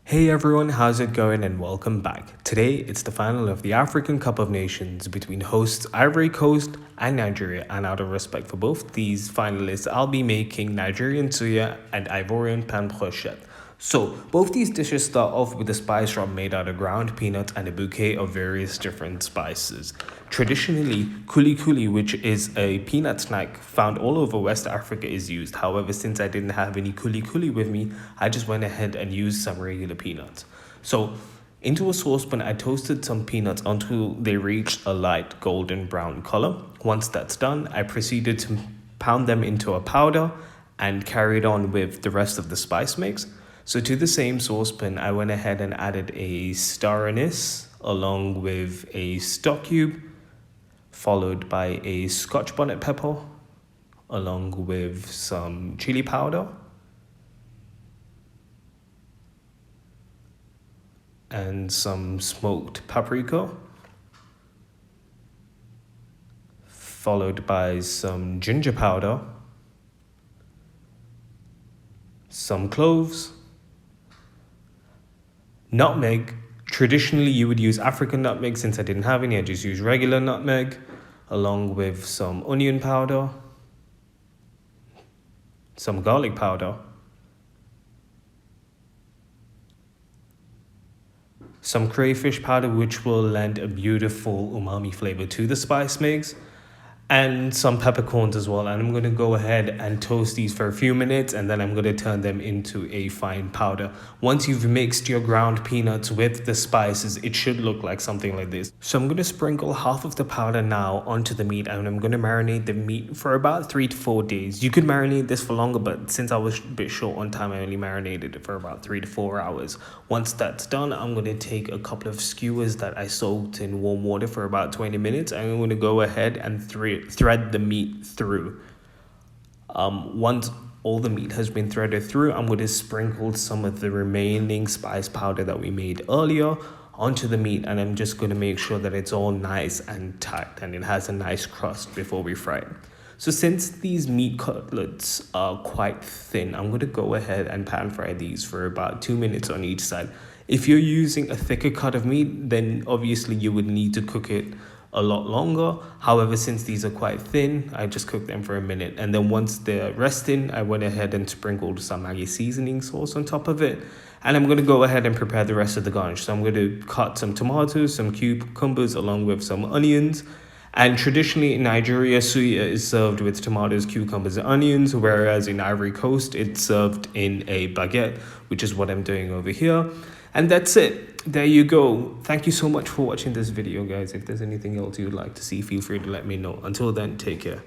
Hey everyone, how's it going and welcome back. Today it's the final of the African Cup of Nations between hosts Ivory Coast and Nigeria, and out of respect for both these finalists, I'll be making Nigerian Suya and Ivorian Pain Brochette. So both these dishes start off with a spice rub made out of ground peanuts and a bouquet of various different spices. Traditionally, kuli, which is a peanut snack found all over West Africa, is used. However, since I didn't have any kuli with me, I just went ahead and used some regular peanuts. So into a saucepan, I toasted some peanuts until they reached a light golden brown color. Once that's done, I proceeded to pound them into a powder and carried on with the rest of the spice mix. So to the same saucepan, I went ahead and added a star anise along with a stock cube, followed by a Scotch bonnet pepper, along with some chili powder, and some smoked paprika, followed by some ginger powder, some cloves, nutmeg. Traditionally, you would use African nutmeg. Since I didn't have any, I just used regular nutmeg, along with some onion powder, some garlic powder, some crayfish powder, which will lend a beautiful umami flavor to the spice mix, and some peppercorns as well. And I'm going to go ahead and toast these for a few minutes, and then I'm going to turn them into a fine powder. Once you've mixed your ground peanuts with the spices, it should look like something like this. So I'm going to sprinkle half of the powder now onto the meat, and I'm going to marinate the meat for about 3 to 4 days. You could marinate this for longer, but since I was a bit short on time, I only marinated it for about 3 to 4 hours. Once that's done, I'm going to take a couple of skewers that I soaked in warm water for about 20 minutes, and I'm going to go ahead and thread the meat through. Once all the meat has been threaded through, I'm going to sprinkle some of the remaining spice powder that we made earlier onto the meat, and I'm just going to make sure that it's all nice and tight and it has a nice crust before we fry it. So since these meat cutlets are quite thin, I'm going to go ahead and pan fry these for about 2 minutes on each side. If you're using a thicker cut of meat, then obviously you would need to cook it a lot longer. However, since these are quite thin, I just cooked them for a minute, and then once they're resting, I went ahead and sprinkled some Maggi seasoning sauce on top of it, and I'm going to go ahead and prepare the rest of the garnish. So I'm going to cut some tomatoes, some cucumbers, along with some onions. And traditionally in Nigeria, suya is served with tomatoes, cucumbers, and onions, whereas in Ivory Coast, it's served in a baguette, which is what I'm doing over here. And that's it. There you go. Thank you so much for watching this video, guys. If there's anything else you'd like to see, feel free to let me know. Until then, take care.